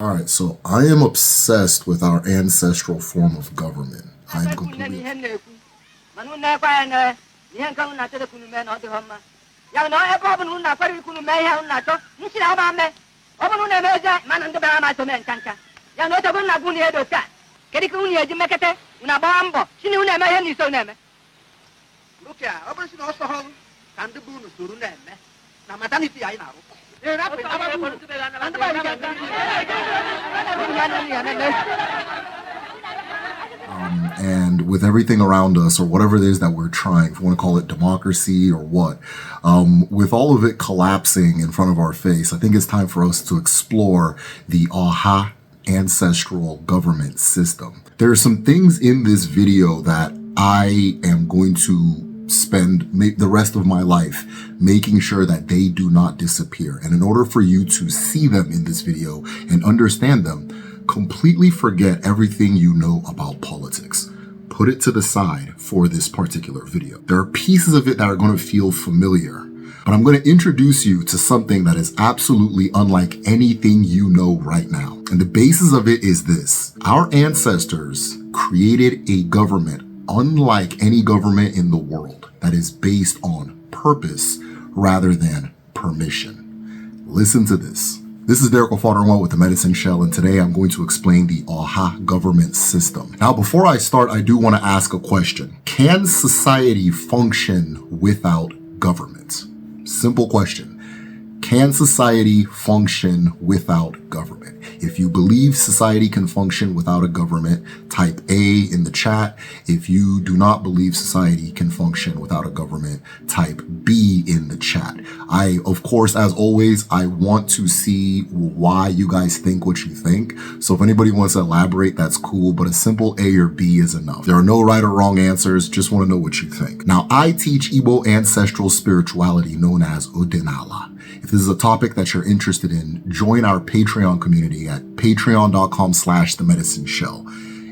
All right, so I am obsessed with our ancestral form of government. I am completely. And with everything around us, or whatever it is that we're trying, if you want to call it democracy or what, with all of it collapsing in front of our face, I think it's time for us to explore the Aha ancestral government system. There are some things in this video that I am going to spend the rest of my life making sure that they do not disappear. And in order for you to see them in this video and understand them, completely forget everything you know about politics. Put it to the side for this particular video. There are pieces of it that are going to feel familiar, but I'm going to introduce you to something that is absolutely unlike anything you know right now. And the basis of it is this. Our ancestors created a government unlike any government in the world that is based on purpose rather than permission. Listen to this. This is Derek Ofadarnwa with the Medicine Shell, and today I'm going to explain the Aha government system. Now, before I start, I do want to ask a question. Can society function without government? Simple question. Can society function without government? If you believe society can function without a government, type A in the chat. If you do not believe society can function without a government, type B in the chat. Of course, as always, I want to see why you guys think what you think. So if anybody wants to elaborate, that's cool, but a simple A or B is enough. There are no right or wrong answers. Just want to know what you think. Now, I teach Igbo ancestral spirituality known as Odinala. If this is a topic that you're interested in, join our Patreon community at patreon.com/themedicineshell.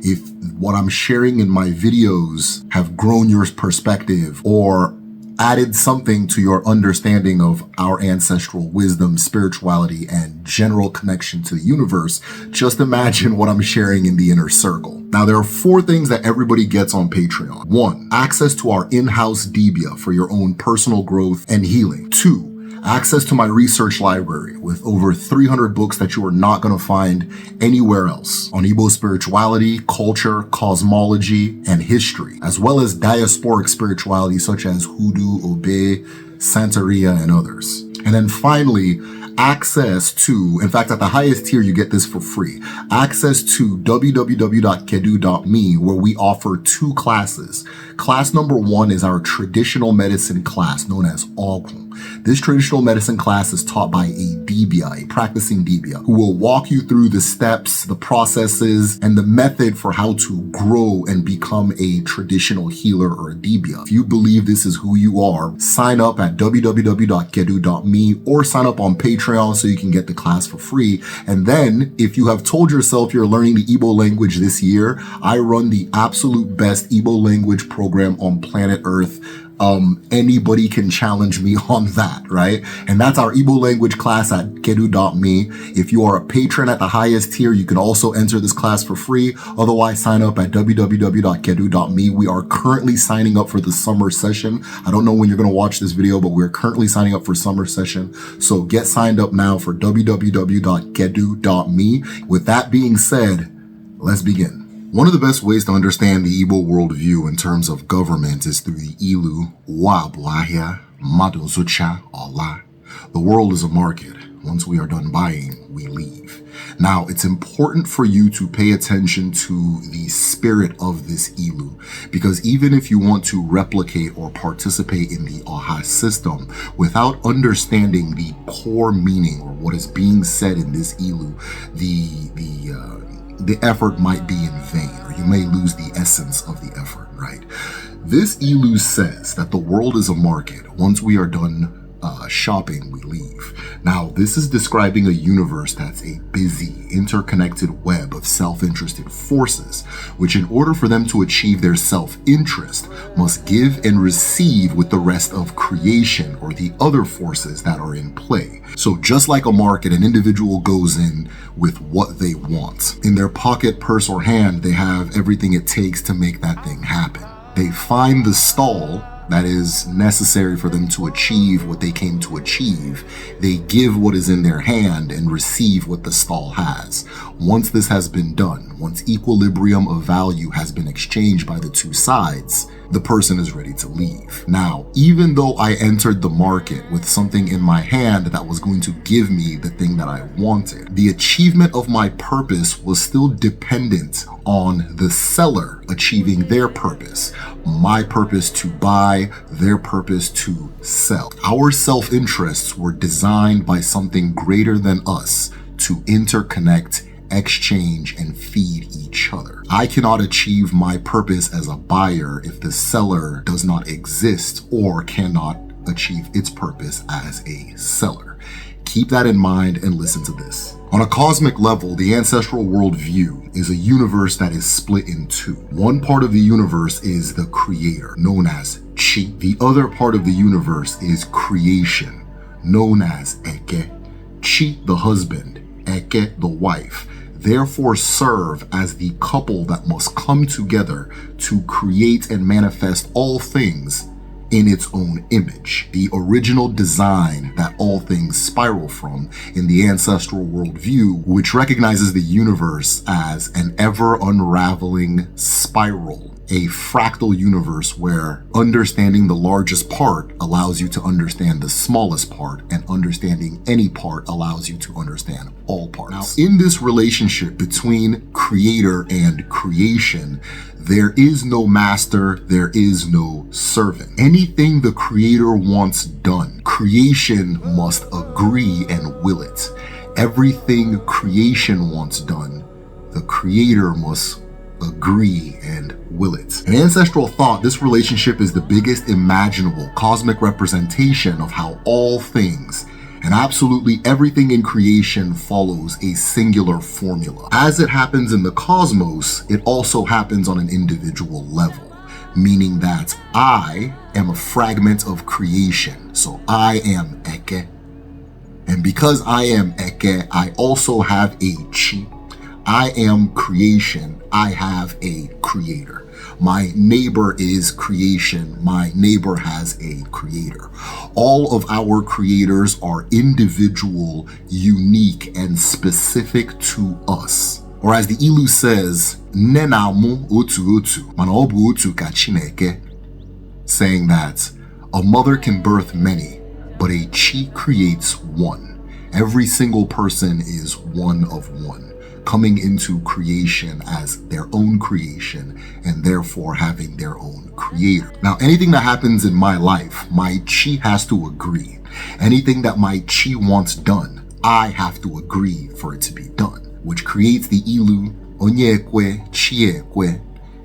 If what I'm sharing in my videos have grown your perspective or added something to your understanding of our ancestral wisdom, spirituality, and general connection to the universe, just imagine what I'm sharing in the inner circle. Now, there are 4 things that everybody gets on Patreon. 1, access to our in-house Dibia for your own personal growth and healing. 2, access to my research library with over 300 books that you are not going to find anywhere else on Igbo spirituality, culture, cosmology, and history, as well as diasporic spirituality such as Hoodoo, Obe, Santeria, and others. And then finally, access to, in fact, at the highest tier, you get this for free, access to www.kedu.me, where we offer 2 classes. Class number 1 is our traditional medicine class known as Ogbo. This traditional medicine class is taught by a Dibia, a practicing Dibia, who will walk you through the steps, the processes, and the method for how to grow and become a traditional healer or a Dibia. If you believe this is who you are, sign up at www.kedu.me or sign up on Patreon so you can get the class for free. And then, if you have told yourself you're learning the Igbo language this year, I run the absolute best Igbo language program on planet Earth. Anybody can challenge me on that, right? And that's our Igbo language class at kedu.me. If you are a patron at the highest tier, you can also enter this class for free. Otherwise, sign up at www.kedu.me. We are currently signing up for the summer session. I don't know when you're going to watch this video, but we're currently signing up for summer session. So get signed up now for www.kedu.me. With that being said, let's begin. One of the best ways to understand the Igbo worldview in terms of government is through the ilu, wa buahia, madu zucha, Allah. The world is a market. Once we are done buying, we leave. Now, it's important for you to pay attention to the spirit of this ilu, because even if you want to replicate or participate in the Aha system without understanding the core meaning or what is being said in this ilu, the effort might be in vain, or you may lose the essence of the effort, right? This ilu says that the world is a market. Once we are done shopping, we leave. Now, this is describing a universe that's a busy, interconnected web of self-interested forces, which in order for them to achieve their self-interest, must give and receive with the rest of creation or the other forces that are in play. So just like a market, an individual goes in with what they want. In their pocket, purse, or hand, they have everything it takes to make that thing happen. They find the stall that is necessary for them to achieve what they came to achieve. They give what is in their hand and receive what the stall has. Once this has been done, once equilibrium of value has been exchanged by the two sides, the person is ready to leave. Now, even though I entered the market with something in my hand that was going to give me the thing that I wanted, the achievement of my purpose was still dependent on the seller achieving their purpose. My purpose to buy, their purpose to sell. Our self-interests were designed by something greater than us to interconnect, exchange, and feed each other. I cannot achieve my purpose as a buyer if the seller does not exist or cannot achieve its purpose as a seller. Keep that in mind and listen to this. On a cosmic level, the ancestral worldview is a universe that is split in two. One part of the universe is the creator, known as Chi. The other part of the universe is creation, known as Eke. Chi, the husband, Eke, the wife, therefore serve as the couple that must come together to create and manifest all things in its own image, the original design that all things spiral from in the ancestral worldview, which recognizes the universe as an ever unraveling spiral, a fractal universe where understanding the largest part allows you to understand the smallest part, and understanding any part allows you to understand all parts. Now, in this relationship between creator and creation, there is no master, there is no servant. Anything the creator wants done, creation must agree and will it. Everything creation wants done, the creator must agree and will it. In ancestral thought, this relationship is the biggest imaginable cosmic representation of how all things and absolutely everything in creation follows a singular formula. As it happens in the cosmos, it also happens on an individual level, meaning that I am a fragment of creation. So I am Eke. And because I am Eke, I also have a Chi. I am creation. I have a creator. My neighbor is creation. My neighbor has a creator. All of our creators are individual, unique, and specific to us. Or as the Ilu says, Nenamu otu otu, mana obu otu ka Chineke, saying that a mother can birth many, but a Chi creates one. Every single person is one of one, coming into creation as their own creation and therefore having their own creator. Now, anything that happens in my life, my Chi has to agree. Anything that my Chi wants done, I have to agree for it to be done, which creates the Ilu, Onye ekwe, Chi ekwe.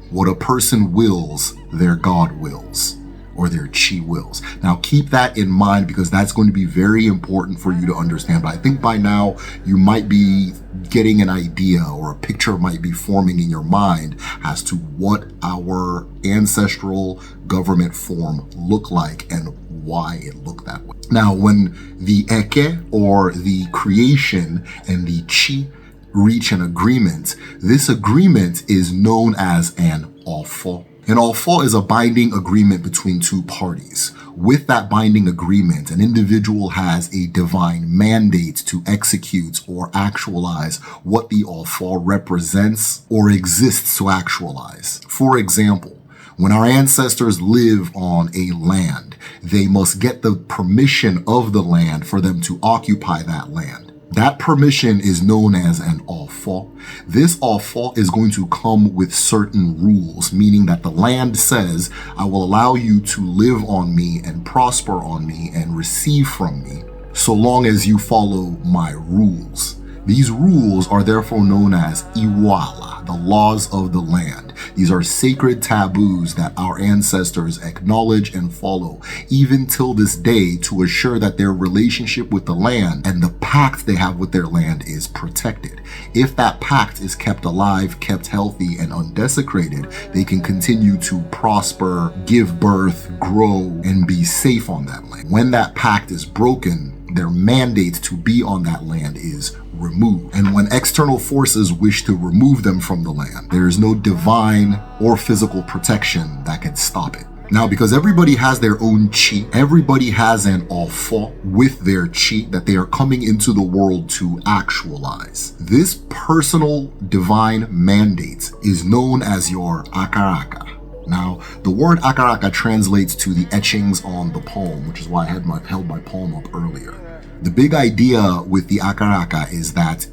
What a person wills, their God wills, or their Chi wills. Now keep that in mind, because that's going to be very important for you to understand. But I think by now you might be getting an idea, or a picture might be forming in your mind as to what our ancestral government form looked like and why it looked that way. Now, when the Eke, or the creation, and the Chi reach an agreement, this agreement is known as an ofo. An ofo is a binding agreement between two parties. With that binding agreement, an individual has a divine mandate to execute or actualize what the ofo represents or exists to actualize. For example, when our ancestors live on a land, they must get the permission of the land for them to occupy that land. That permission is known as an ofo. This ofo is going to come with certain rules, meaning that the land says, I will allow you to live on me and prosper on me and receive from me, so long as you follow my rules. These rules are therefore known as Iwala, the laws of the land. These are sacred taboos that our ancestors acknowledge and follow, even till this day, to assure that their relationship with the land and the pact they have with their land is protected. If that pact is kept alive, kept healthy, and undesecrated, they can continue to prosper, give birth, grow, and be safe on that land. When that pact is broken, their mandate to be on that land is removed. And when external forces wish to remove them from the land, there is no divine or physical protection that can stop it. Now, because everybody has their own chi, everybody has an ofo with their chi that they are coming into the world to actualize. This personal divine mandate is known as your akaraka. Now, the word akaraka translates to the etchings on the palm, which is why I held my palm up earlier. The big idea with the akaraka is that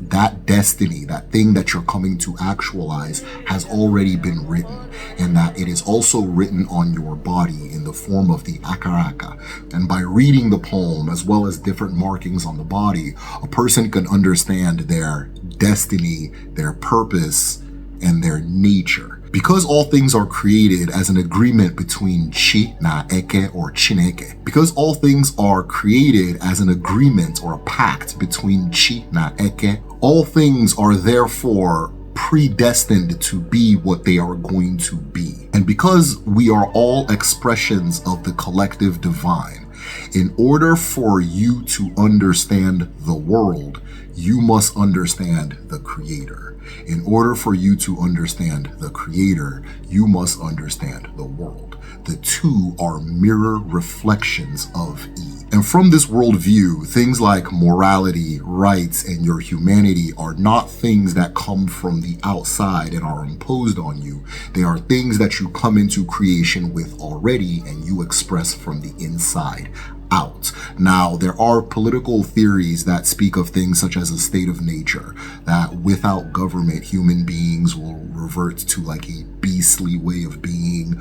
destiny, that thing that you're coming to actualize, has already been written, and that it is also written on your body in the form of the akaraka. And by reading the palm, as well as different markings on the body, a person can understand their destiny, their purpose, and their nature. Because all things are created as an agreement between Chi na Eke or Chineke, because all things are created as an agreement or a pact between Chi na Eke, all things are therefore predestined to be what they are going to be. And because we are all expressions of the collective divine, in order for you to understand the world, you must understand the Creator. In order for you to understand the Creator, you must understand the world. The two are mirror reflections of each. And from this worldview, things like morality, rights, and your humanity are not things that come from the outside and are imposed on you. They are things that you come into creation with already and you express from the inside out. Now, there are political theories that speak of things such as a state of nature, that without government, human beings will revert to like a beastly way of being.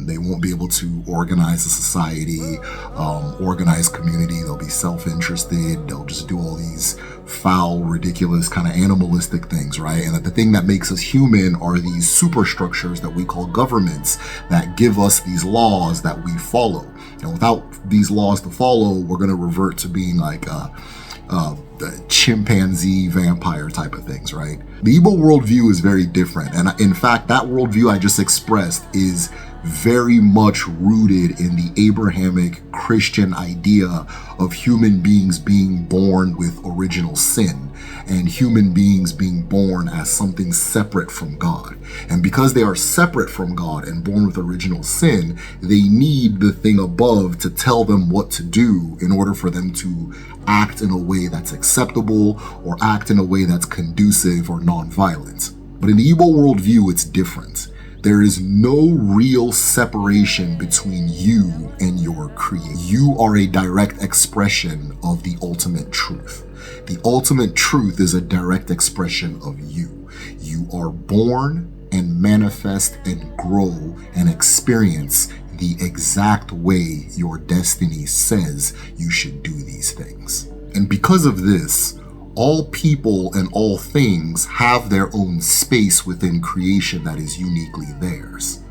They won't be able to organize a society, organize community. They'll be self-interested. They'll just do all these foul, ridiculous, kind of animalistic things, right? And that the thing that makes us human are these superstructures that we call governments that give us these laws that we follow. And without these laws to follow, we're going to revert to being like the chimpanzee vampire type of things, right? The Igbo worldview is very different. And in fact, that worldview I just expressed is very much rooted in the Abrahamic Christian idea of human beings being born with original sin and human beings being born as something separate from God. And because they are separate from God and born with original sin, they need the thing above to tell them what to do in order for them to act in a way that's acceptable or act in a way that's conducive or non-violent. But in the Igbo worldview, it's different. There is no real separation between you and your creator. You are a direct expression of the ultimate truth. The ultimate truth is a direct expression of you. You are born and manifest and grow and experience the exact way your destiny says you should do these things. And because of this, all people and all things have their own space within creation that is uniquely theirs.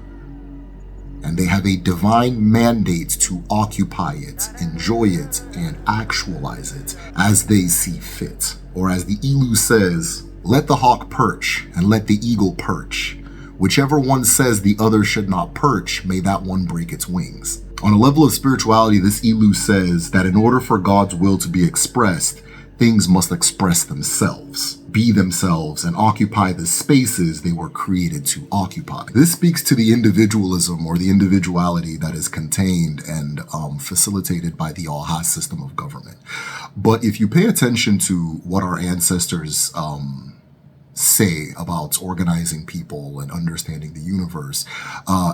And they have a divine mandate to occupy it, enjoy it, and actualize it as they see fit. Or as the Ilu says, let the hawk perch and let the eagle perch. Whichever one says the other should not perch, may that one break its wings. On a level of spirituality, this Ilu says that in order for God's will to be expressed, things must express themselves, be themselves, and occupy the spaces they were created to occupy. This speaks to the individualism or the individuality that is contained and facilitated by the Alha system of government. But if you pay attention to what our ancestors say about organizing people and understanding the universe,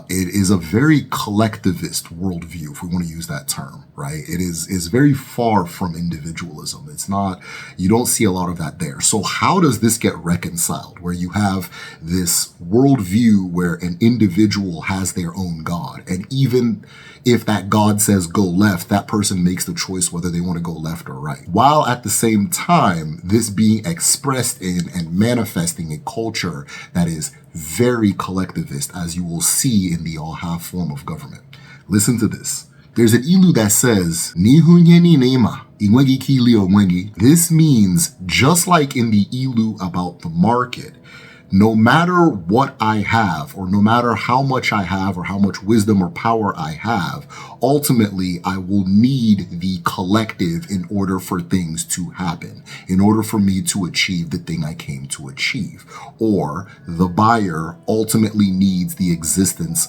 it is a very collectivist worldview, if we want to use that term, right? It is very far from individualism. It's not, you don't see a lot of that there. So how does this get reconciled, where you have this worldview where an individual has their own God, and even if that God says go left, that person makes the choice whether they want to go left or right, while at the same time this being expressed in and manifested manifesting a culture that is very collectivist, as you will see in the Ọha form of government. Listen to this. There's an ilu that says, Ndi Nwunye ni nema, inwegi kili onwegi. This means, just like in the ilu about the market, no matter what I have, or no matter how much I have, or how much wisdom or power I have, ultimately I will need the collective in order for things to happen, in order for me to achieve the thing I came to achieve. Or the buyer ultimately needs the existence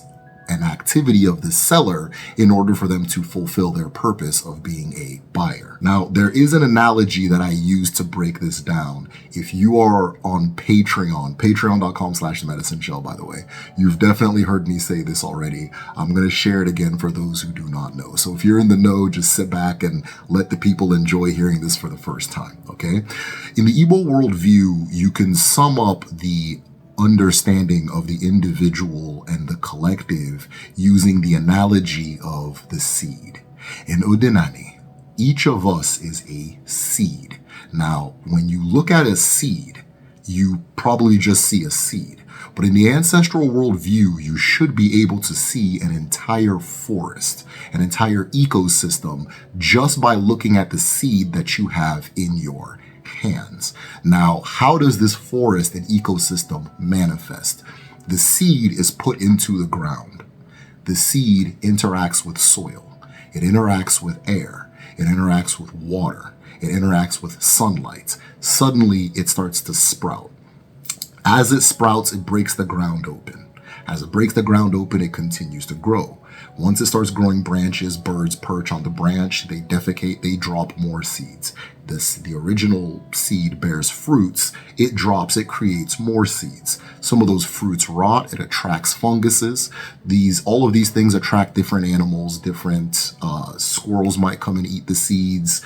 and activity of the seller in order for them to fulfill their purpose of being a buyer. Now, there is an analogy that I use to break this down. If you are on Patreon, patreon.com/themedicineshell, by the way, you've definitely heard me say this already. I'm going to share it again for those who do not know. So if you're in the know, just sit back and let the people enjoy hearing this for the first time, okay? In the Igbo worldview, you can sum up the understanding of the individual and the collective using the analogy of the seed. In Udinani, each of us is a seed. Now, when you look at a seed, you probably just see a seed. But in the ancestral worldview, you should be able to see an entire forest, an entire ecosystem, just by looking at the seed that you have in your hands. Now, how does this forest and ecosystem manifest? The seed is put into the ground. The seed interacts with soil. It interacts with air. It interacts with water. It interacts with sunlight. Suddenly, it starts to sprout. As it sprouts, it breaks the ground open. As it breaks the ground open, it continues to grow. Once it starts growing branches, birds perch on the branch, they defecate, they drop more seeds. The original seed bears fruits, it drops, it creates more seeds. Some of those fruits rot, it attracts funguses. All of these things attract different animals, different squirrels might come and eat the seeds.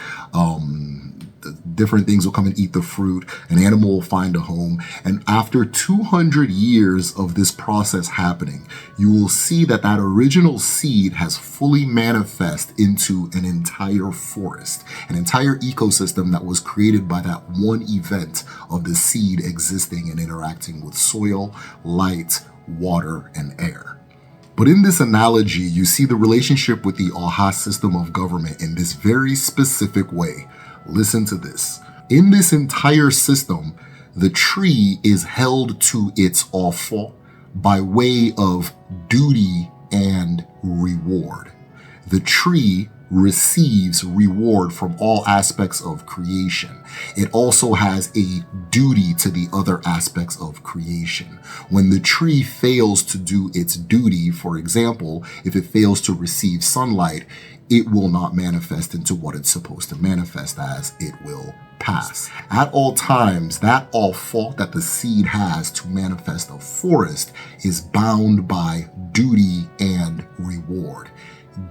Different things will come and eat the fruit. An animal will find a home. And after 200 years of this process happening, you will see that that original seed has fully manifest into an entire forest, an entire ecosystem that was created by that one event of the seed existing and interacting with soil, light, water, and air. But in this analogy, you see the relationship with the Ọha system of government in this very specific way. Listen to this. In this entire system, the tree is held to its awful by way of duty and reward. The tree receives reward from all aspects of creation. It also has a duty to the other aspects of creation. When the tree fails to do its duty, for example, if it fails to receive sunlight, it will not manifest into what it's supposed to manifest as. It will pass. At all times, that all fault that the seed has to manifest a forest is bound by duty and reward.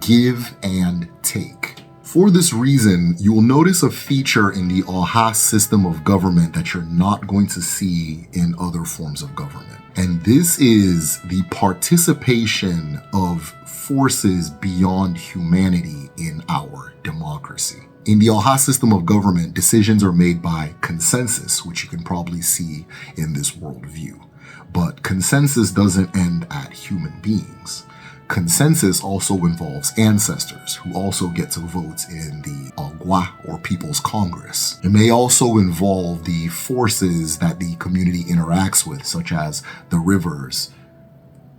Give and take. For this reason, you will notice a feature in the Ọha system of government that you're not going to see in other forms of government. And this is the participation of forces beyond humanity in our democracy. In the Ọha system of government, decisions are made by consensus, which you can probably see in this worldview. But consensus doesn't end at human beings. Consensus also involves ancestors who also get to vote in the Ogbo, or People's Congress. It may also involve the forces that the community interacts with, such as the rivers,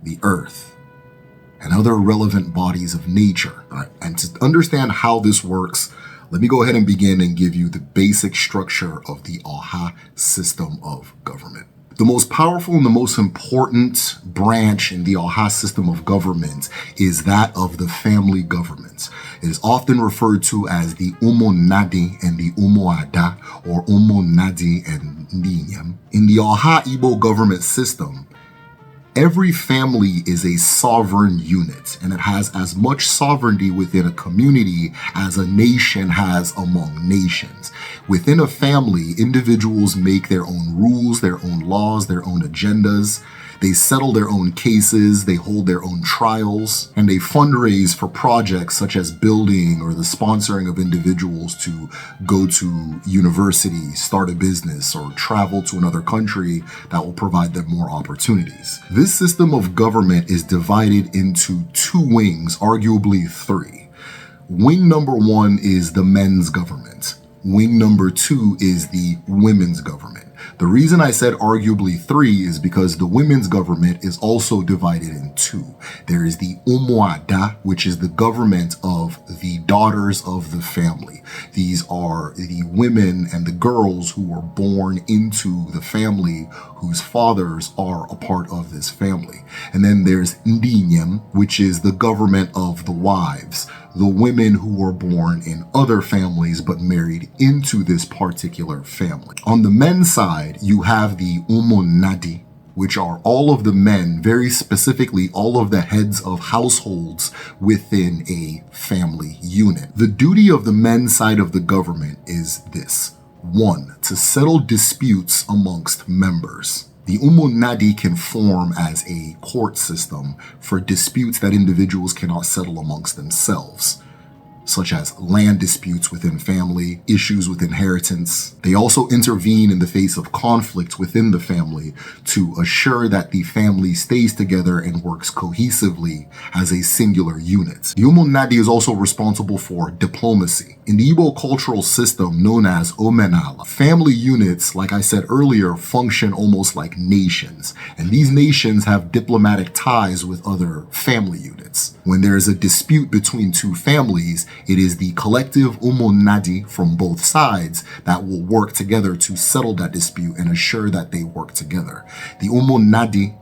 the earth, and other relevant bodies of nature. And to understand how this works, let me go ahead and begin and give you the basic structure of the Ọha system of government. The most powerful and the most important branch in the Ọha system of government is that of the family government. It is often referred to as the Umunna and the Umuada, or Umunna and Ndi Nwunye. In the Ọha Igbo government system, every family is a sovereign unit, and it has as much sovereignty within a community as a nation has among nations. Within a family, individuals make their own rules, their own laws, their own agendas. They settle their own cases, they hold their own trials, and they fundraise for projects such as building or the sponsoring of individuals to go to university, start a business, or travel to another country that will provide them more opportunities. This system of government is divided into two wings, arguably three. Wing number one is the men's government. Wing number two is the women's government. The reason I said arguably three is because the women's government is also divided in two. There is the Umuada, which is the government of the daughters of the family. These are the women and the girls who were born into the family whose fathers are a part of this family. And then there's Ndi Nwunye, which is the government of the wives, the women who were born in other families but married into this particular family. On the men's side, you have the Umunna, which are all of the men, very specifically all of the heads of households within a family unit. The duty of the men's side of the government is this. 1. To settle disputes amongst members. The Umunna can form as a court system for disputes that individuals cannot settle amongst themselves, such as land disputes within family, issues with inheritance. They also intervene in the face of conflict within the family to assure that the family stays together and works cohesively as a singular unit. The Umunna is also responsible for diplomacy. In the Igbo cultural system known as Omenala, family units, like I said earlier, function almost like nations, and these nations have diplomatic ties with other family units. When there is a dispute between two families, it is the collective Umunna from both sides that will work together to settle that dispute and assure that they work together. The Umunna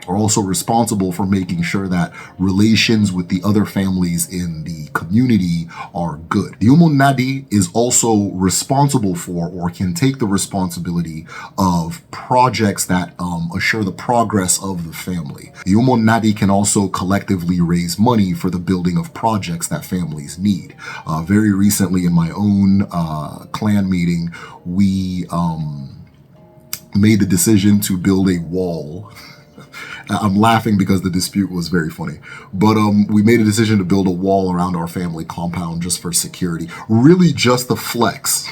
are also responsible for making sure that relations with the other families in the community are good. The Umunna is also responsible for, or can take the responsibility of, projects that assure the progress of the family. The Umunna can also collectively raise money for the building of projects that families need. Very recently in my own clan meeting, we made the decision to build a wall. I'm laughing because the dispute was very funny. But we made a decision to build a wall around our family compound just for security. Really just the flex.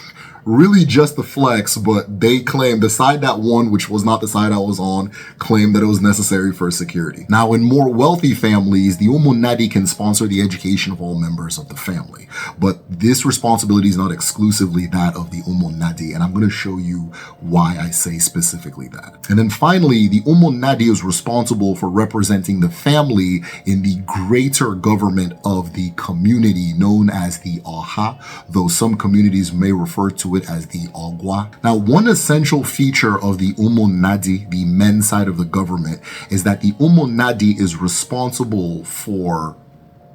Really just the flex, but they claimed the side that won, which was not the side I was on, claimed that it was necessary for security. Now, in more wealthy families, the Umunna can sponsor the education of all members of the family. But this responsibility is not exclusively that of the Umunna, and I'm going to show you why I say specifically that. And then finally, the Umunna is responsible for representing the family in the greater government of the community known as the Aha, though some communities may refer to it as the Ogbo. Now, one essential feature of the Umunna, the men's side of the government, is that the Umunna is responsible for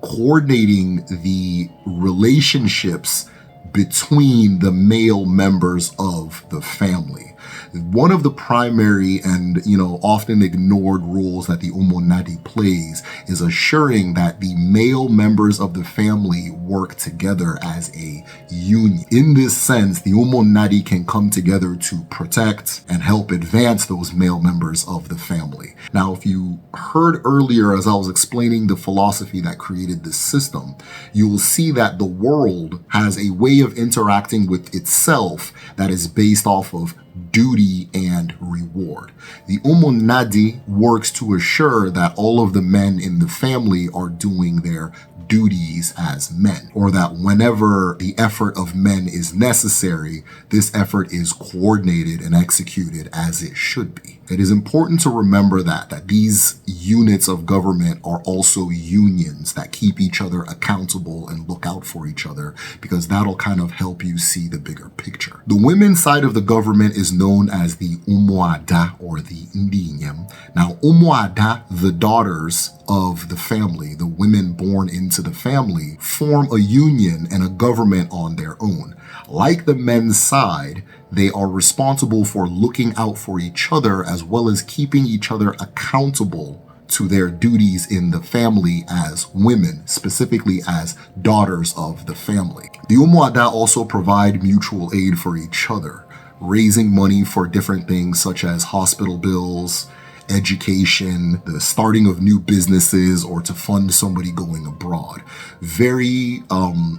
coordinating the relationships between the male members of the family. One of the primary and, often ignored roles that the Umunna plays is assuring that the male members of the family work together as a union. In this sense, the Umunna can come together to protect and help advance those male members of the family. Now, if you heard earlier as I was explaining the philosophy that created this system, you will see that the world has a way of interacting with itself that is based off of duty and reward. The Umunna works to assure that all of the men in the family are doing their duties as men, or that whenever the effort of men is necessary, this effort is coordinated and executed as it should be. It is important to remember that these units of government are also unions that keep each other accountable and look out for each other, because that'll kind of help you see the bigger picture. The women's side of the government is known as the Umuada, or the Ndi Nwunye. Now, Umuada, the daughters of the family, the women born into the family, form a union and a government on their own. Like the men's side, they are responsible for looking out for each other as well as keeping each other accountable to their duties in the family as women, specifically as daughters of the family. The Umuada also provide mutual aid for each other, raising money for different things such as hospital bills, education, the starting of new businesses, or to fund somebody going abroad. Very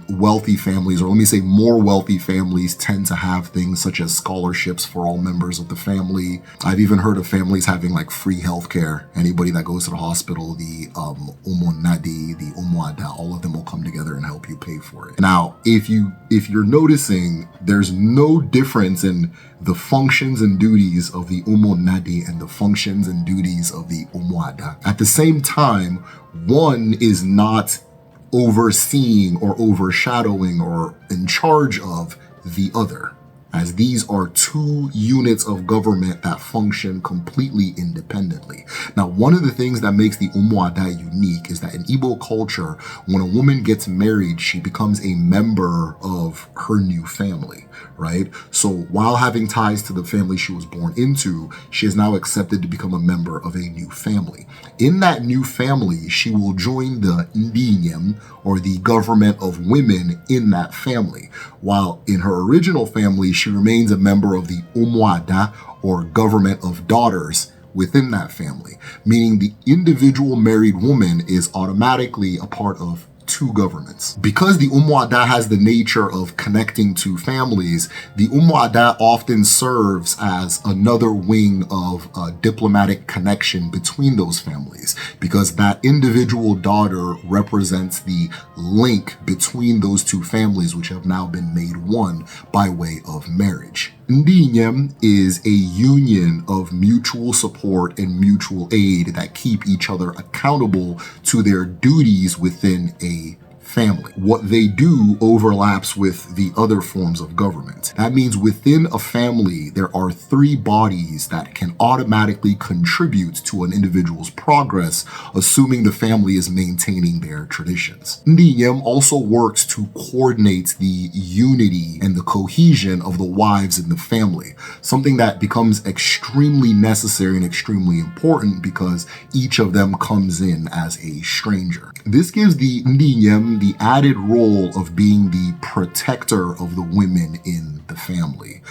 wealthy families, or let me say more wealthy families, tend to have things such as scholarships for all members of the family. I've even heard of families having like free healthcare. Anybody that goes to the hospital, the Umunna, the Umuada, all of them will come together and help you pay for it. Now, if you're noticing, there's no difference in the functions and duties of the Umunna and the functions and duties of the Umuada. At the same time, one is not overseeing or overshadowing or in charge of the other, as these are two units of government that function completely independently. Now, one of the things that makes the Umuada unique is that in Igbo culture, when a woman gets married, she becomes a member of her new family, right? So while having ties to the family she was born into, she is now accepted to become a member of a new family. In that new family, she will join the Ndi Nwunye, or the government of women in that family. While in her original family, she remains a member of the Umuada, or government of daughters, within that family, meaning the individual married woman is automatically a part of two governments. Because the Umuada has the nature of connecting to families, the Umuada often serves as another wing of a diplomatic connection between those families, because that individual daughter represents the link between those two families, which have now been made one by way of marriage. Ndi Nwunye is a union of mutual support and mutual aid that keep each other accountable to their duties within a family. What they do overlaps with the other forms of government. That means within a family, there are three bodies that can automatically contribute to an individual's progress, assuming the family is maintaining their traditions. Ndi Nwunye also works to coordinate the unity and the cohesion of the wives in the family, something that becomes extremely necessary and extremely important because each of them comes in as a stranger. This gives the Ndi Nwunye the added role of being the protector of the women in the family.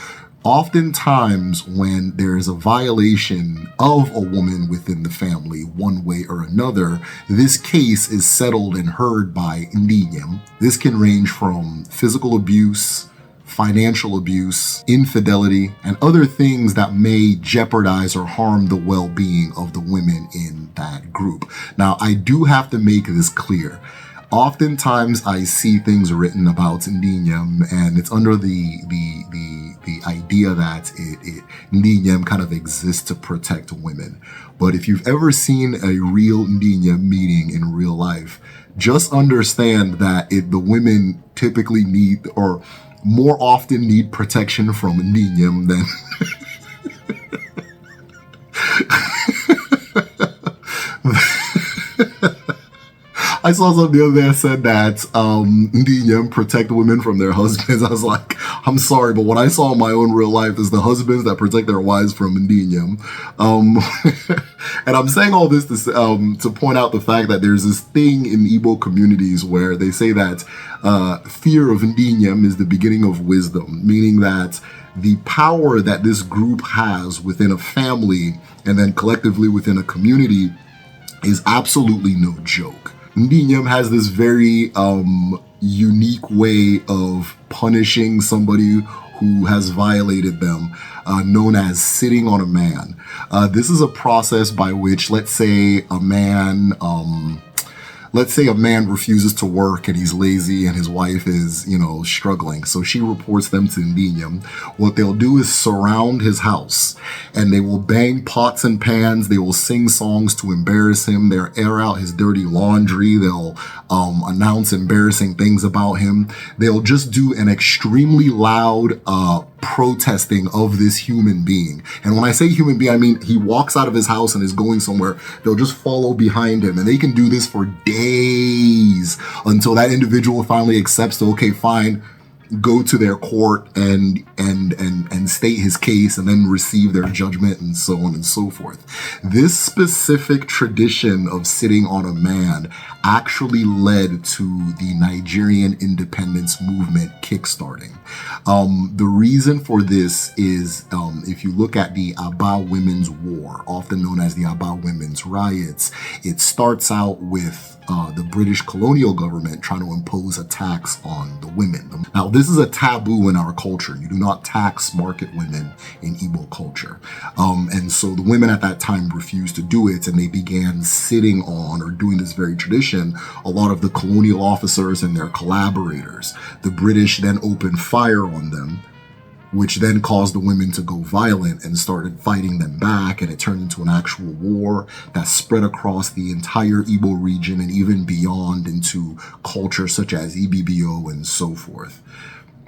Oftentimes, when there is a violation of a woman within the family, one way or another, this case is settled and heard by Ndi Nwunye. This can range from physical abuse, financial abuse, infidelity, and other things that may jeopardize or harm the well-being of the women in that group. Now, I do have to make this clear. Oftentimes I see things written about Ndi Nwunye, and it's under the idea that Ndi Nwunye kind of exists to protect women. But if you've ever seen a real Ndi Nwunye meeting in real life, just understand that the women typically need, or more often need, protection from Ndi Nwunye than I saw something the other day that said that Ndi Nwunye protect women from their husbands. I was like, I'm sorry, but what I saw in my own real life is the husbands that protect their wives from Ndi Nwunye. And I'm saying all this to point out the fact that there's this thing in Igbo communities where they say that fear of Ndi Nwunye is the beginning of wisdom, meaning that the power that this group has within a family and then collectively within a community is absolutely no joke. Ndi Nwunye has this very unique way of punishing somebody who has violated them, known as sitting on a man. This is a process by which, let's say a man refuses to work and he's lazy and his wife is, struggling. So she reports them to Ndi Nwunye. What they'll do is surround his house and they will bang pots and pans. They will sing songs to embarrass him. They'll air out his dirty laundry. They'll announce embarrassing things about him. They'll just do an extremely loud protesting of this human being. And when I say human being, I mean he walks out of his house and is going somewhere. They'll just follow behind him, and they can do this for days until that individual finally accepts, okay, fine, go to their court and state his case and then receive their judgment and so on and so forth. This specific tradition of sitting on a man actually led to the Nigerian independence movement kickstarting. The reason for this is if you look at the Aba Women's War, often known as the Aba Women's Riots, it starts out with the British colonial government trying to impose a tax on the women. Now, this is a taboo in our culture. You do not tax market women in Igbo culture. And so the women at that time refused to do it, and they began sitting on or doing this very tradition a lot of the colonial officers and their collaborators. The British then opened fire on them, which then caused the women to go violent and started fighting them back, and it turned into an actual war that spread across the entire Igbo region and even beyond into culture such as Ibibio and so forth.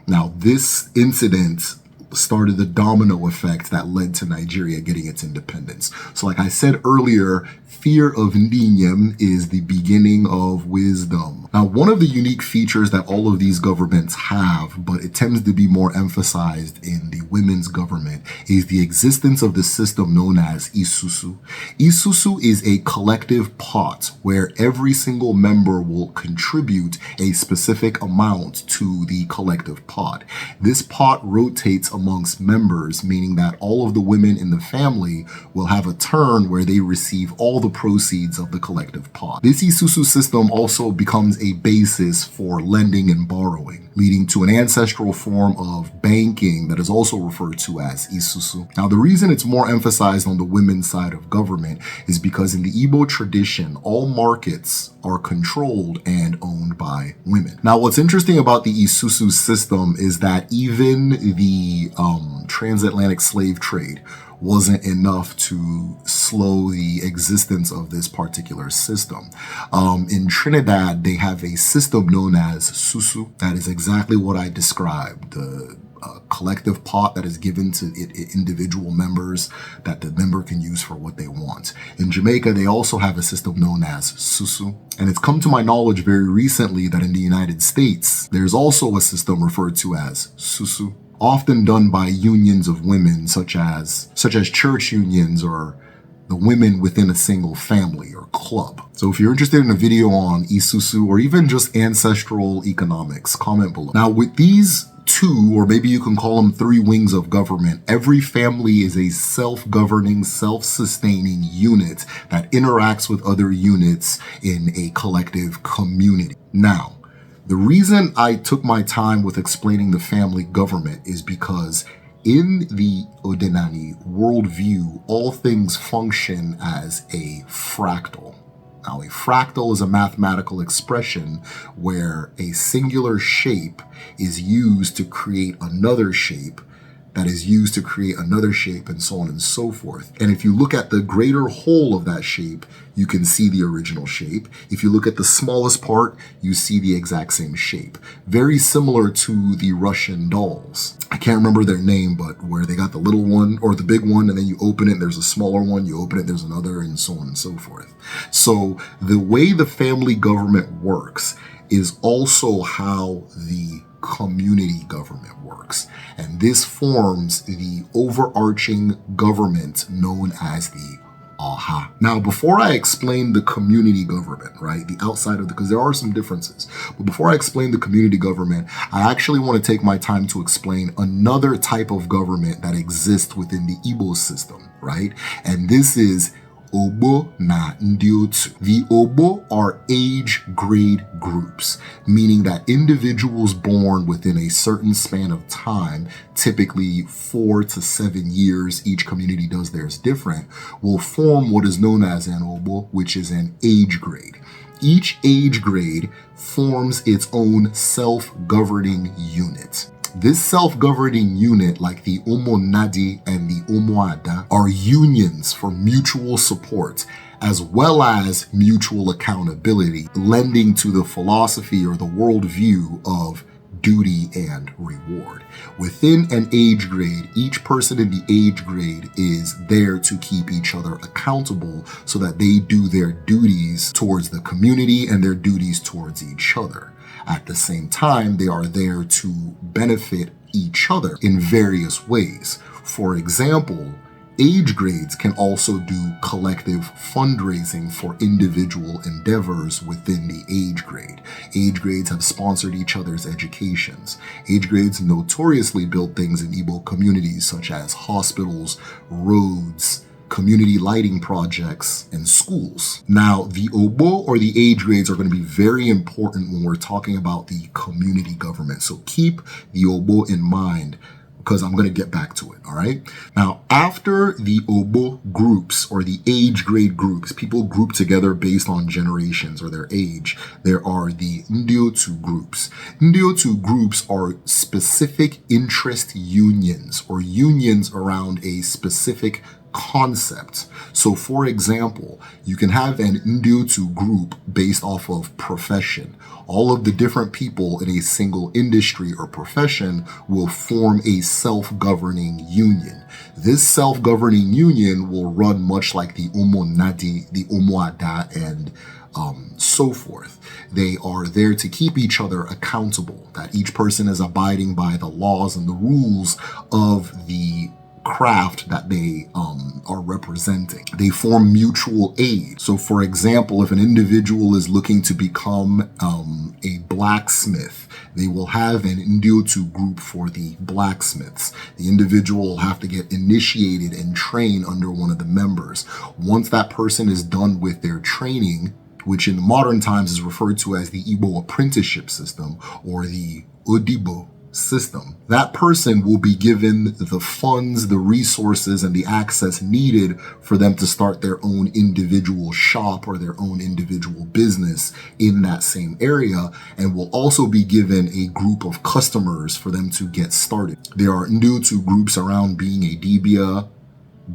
Now, this incident started the domino effect that led to Nigeria getting its independence. So like I said earlier, fear of Ndi Nwunye is the beginning of wisdom. Now, one of the unique features that all of these governments have, but it tends to be more emphasized in the women's government, is the existence of the system known as Isusu. Isusu is a collective pot where every single member will contribute a specific amount to the collective pot. This pot rotates amongst members, meaning that all of the women in the family will have a turn where they receive all the proceeds of the collective pot. This Isusu system also becomes a basis for lending and borrowing, leading to an ancestral form of banking that is also referred to as Isusu. Now, the reason it's more emphasized on the women's side of government is because in the Igbo tradition, all markets are controlled and owned by women. Now, what's interesting about the Isusu system is that even the transatlantic slave trade wasn't enough to slow the existence of this particular system. In Trinidad, they have a system known as Susu. That is exactly what I described. The collective pot that is given to individual members that the member can use for what they want. In Jamaica, they also have a system known as Susu. And it's come to my knowledge very recently that in the United States, there's also a system referred to as Susu, often done by unions of women, such as church unions or the women within a single family or club. So if you're interested in a video on Isusu or even just ancestral economics, comment below. Now, with these two, or maybe you can call them three wings of government, every family is a self-governing, self-sustaining unit that interacts with other units in a collective community. Now, the reason I took my time with explaining the family government is because in the Odenani worldview, all things function as a fractal. Now, a fractal is a mathematical expression where a singular shape is used to create another shape that is used to create another shape, and so on and so forth. And if you look at the greater whole of that shape, you can see the original shape. If you look at the smallest part, you see the exact same shape. Very similar to the Russian dolls. I can't remember their name, but where they got the little one or the big one, and then you open it, there's a smaller one, you open it, there's another, and so on and so forth. So the way the family government works is also how the community government works. And this forms the overarching government known as the Aha. Now, before I explain the community government, right, the outside of because there are some differences, but before I explain the community government, I actually want to take my time to explain another type of government that exists within the Igbo system, right? And this is Ogbo na Ndi Otu. The Ogbo are age grade groups, meaning that individuals born within a certain span of time, typically 4 to 7 years, each community does theirs different, will form what is known as an Ogbo, which is an age grade. Each age grade forms its own self-governing unit. This self-governing unit, like the Umunna and the Umuada, are unions for mutual support as well as mutual accountability, lending to the philosophy or the worldview of duty and reward. Within an age grade, each person in the age grade is there to keep each other accountable so that they do their duties towards the community and their duties towards each other. At the same time, they are there to benefit each other in various ways. For example, age grades can also do collective fundraising for individual endeavors within the age grade. Age grades have sponsored each other's educations. Age grades notoriously build things in Igbo communities such as hospitals, roads, community lighting projects, and schools. Now, the Ogbo or the age grades are going to be very important when we're talking about the community government. So keep the Ogbo in mind, because I'm going to get back to it, all right? Now, after the Ogbo groups or the age grade groups, people group together based on generations or their age, there are the Ndi groups. Ndi groups are specific interest unions or unions around a specific concept. So for example, you can have an Ndi group based off of profession. All of the different people in a single industry or profession will form a self-governing union. This self-governing union will run much like the Umunna, the Umuada, and so forth. They are there to keep each other accountable, that each person is abiding by the laws and the rules of the craft that they are representing. They form mutual aid. So for example, if an individual is looking to become a blacksmith, they will have an Ndi group for the blacksmiths. The individual will have to get initiated and trained under one of the members. Once that person is done with their training, which in modern times is referred to as the Igbo apprenticeship system or the Odibo system, that person will be given the funds, the resources, and the access needed for them to start their own individual shop or their own individual business in that same area, and will also be given a group of customers for them to get started. There are Ndi groups around being a dibia,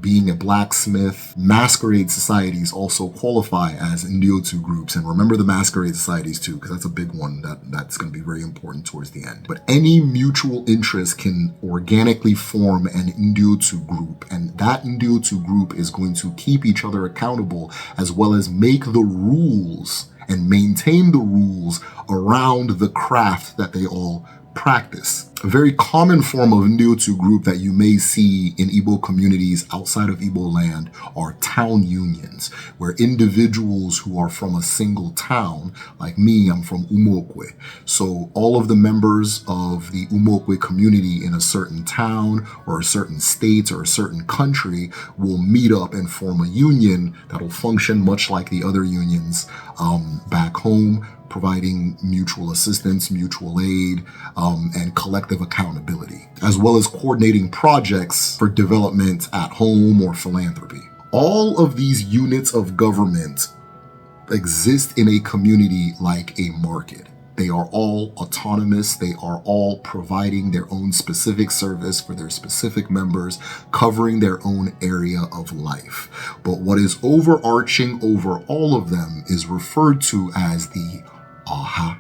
being a blacksmith. Masquerade societies also qualify as Ndi groups. And remember the masquerade societies too, because that's a big one that's going to be very important towards the end. But any mutual interest can organically form an Ndi group. And that Ndi group is going to keep each other accountable as well as make the rules and maintain the rules around the craft that they all practice. A very common form of Ndi group that you may see in Igbo communities outside of Igbo land are town unions, where individuals who are from a single town, like me, I'm from Umokwe. So all of the members of the Umokwe community in a certain town or a certain state or a certain country will meet up and form a union that will function much like the other unions back home, providing mutual assistance, mutual aid, and collective accountability, as well as coordinating projects for development at home or philanthropy. All of these units of government exist in a community like a market. They are all autonomous. They are all providing their own specific service for their specific members, covering their own area of life. But what is overarching over all of them is referred to as the Aha.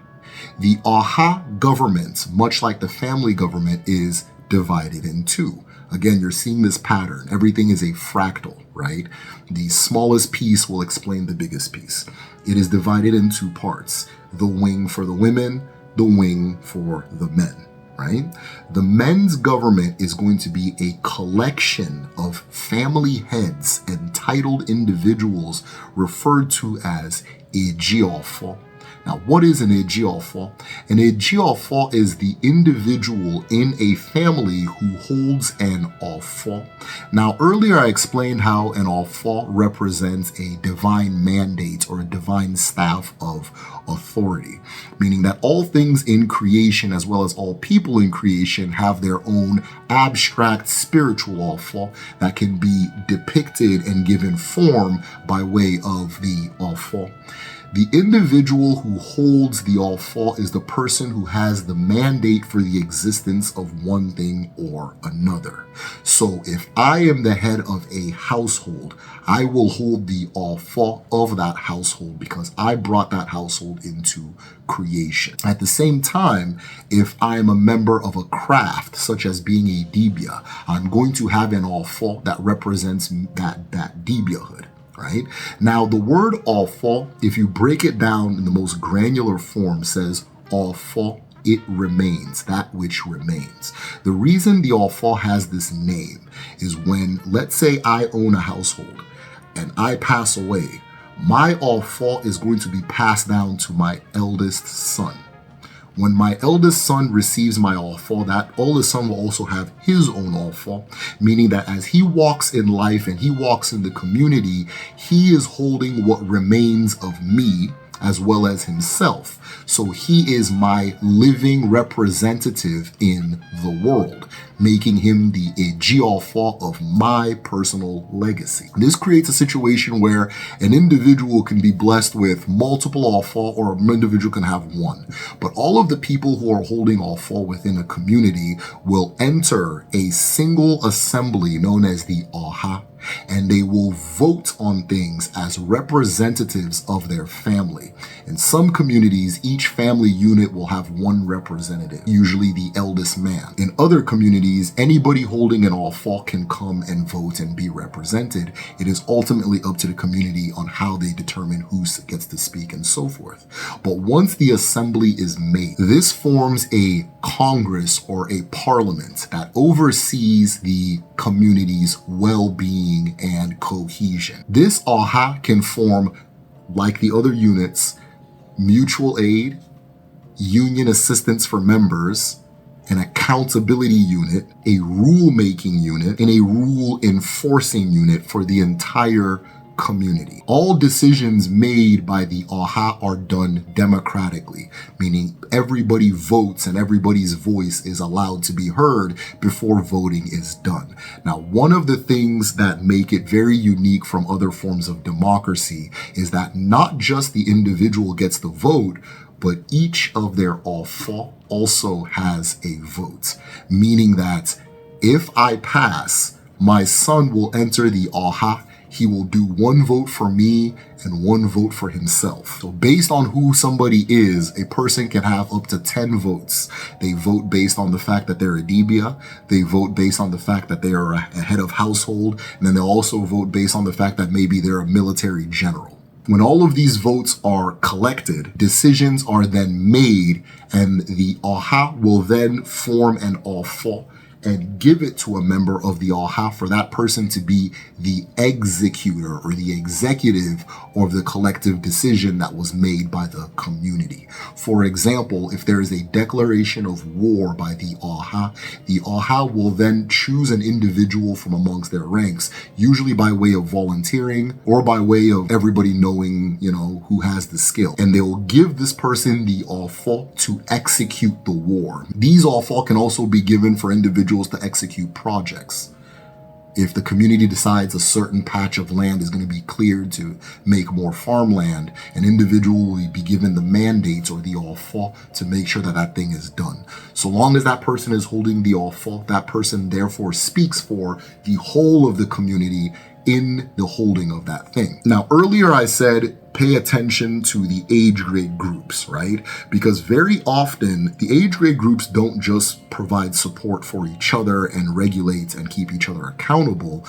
The Aha government, much like the family government, is divided in two. Again, you're seeing this pattern. Everything is a fractal, right? The smallest piece will explain the biggest piece. It is divided in two parts: the wing for the women, the wing for the men, right? The men's government is going to be a collection of family heads, entitled individuals referred to as Ejiofo. Now, what is an Ejiofo? An Ejiofo is the individual in a family who holds an Ofo. Now, earlier I explained how an Ofo represents a divine mandate or a divine staff of authority, meaning that all things in creation as well as all people in creation have their own abstract spiritual Ofo that can be depicted and given form by way of the Ofo. The individual who holds the Ofo is the person who has the mandate for the existence of one thing or another. So if I am the head of a household, I will hold the Ofo of that household because I brought that household into creation. At the same time, if I am a member of a craft, such as being a dibia, I'm going to have an Ofo that represents that dibiahood. Right? Now, the word Ofo, if you break it down in the most granular form, says Ofo, it remains, that which remains. The reason the Ofo has this name is when, let's say I own a household and I pass away, my Ofo is going to be passed down to my eldest son. When my eldest son receives my Ofo, that oldest son will also have his own Ofo, meaning that as he walks in life and he walks in the community, he is holding what remains of me as well as himself. So he is my living representative in the world, making him the Ejiofo of my personal legacy. This creates a situation where an individual can be blessed with multiple Ofo, or an individual can have one. But all of the people who are holding Ofo within a community will enter a single assembly known as the Oha, and they will vote on things as representatives of their family. In some communities, each family unit will have one representative, usually the eldest man. In other communities, anybody holding an Ofo can come and vote and be represented. It is ultimately up to the community on how they determine who gets to speak and so forth. But once the assembly is made, this forms a Congress or a parliament that oversees the community's well-being and cohesion. This Oha can form, like the other units, mutual aid, union assistance for members, an accountability unit, a rule-making unit, and a rule enforcing unit for the entire community. All decisions made by the Oha are done democratically, meaning everybody votes and everybody's voice is allowed to be heard before voting is done. Now, one of the things that make it very unique from other forms of democracy is that not just the individual gets the vote, but each of their Ofo also has a vote, meaning that if I pass, my son will enter the Oha. He will do one vote for me and one vote for himself. So based on who somebody is, a person can have up to 10 votes. They vote based on the fact that they're a dibia. They vote based on the fact that they are a head of household. And then they'll also vote based on the fact that maybe they're a military general. When all of these votes are collected, decisions are then made, and the Oha will then form an Ofo and give it to a member of the Oha for that person to be the executor or the executive of the collective decision that was made by the community. For example, if there is a declaration of war by the Oha will then choose an individual from amongst their ranks, usually by way of volunteering or by way of everybody knowing, who has the skill. And they will give this person the Ofo to execute the war. These Ofo can also be given for individuals to execute projects. If the community decides a certain patch of land is going to be cleared to make more farmland, an individual will be given the mandates or the Ofo to make sure that that thing is done. So long as that person is holding the Ofo, that person therefore speaks for the whole of the community in the holding of that thing. Now, earlier I said pay attention to the age grade groups, right? Because very often the age grade groups don't just provide support for each other and regulate and keep each other accountable.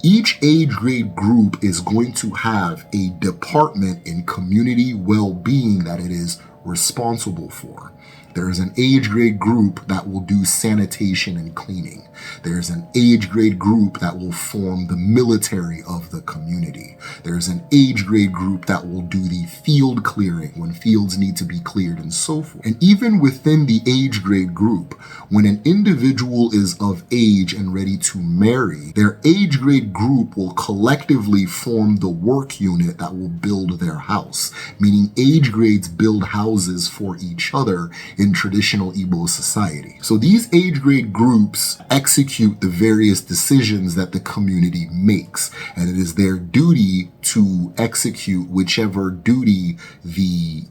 Each age grade group is going to have a department in community well-being that it is responsible for. There is an age grade group that will do sanitation and cleaning. There's an age grade group that will form the military of the community. There's an age grade group that will do the field clearing when fields need to be cleared and so forth. And even within the age grade group, when an individual is of age and ready to marry, their age grade group will collectively form the work unit that will build their house, meaning age grades build houses for each other in traditional Igbo society. So these age grade groups execute the various decisions that the community makes, and it is their duty to execute whichever duty the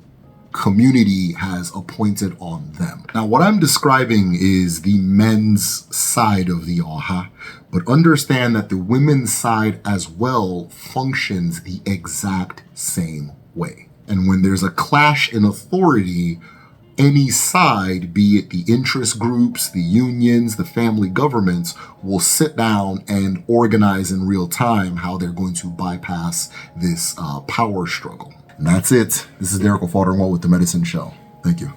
community has appointed on them. Now, what I'm describing is the men's side of the Oha, but understand that the women's side as well functions the exact same way. And when there's a clash in authority, any side, be it the interest groups, the unions, the family governments, will sit down and organize in real time how they're going to bypass this power struggle. And that's it. This is Derek O'Fodderwall with The Medicine Show. Thank you.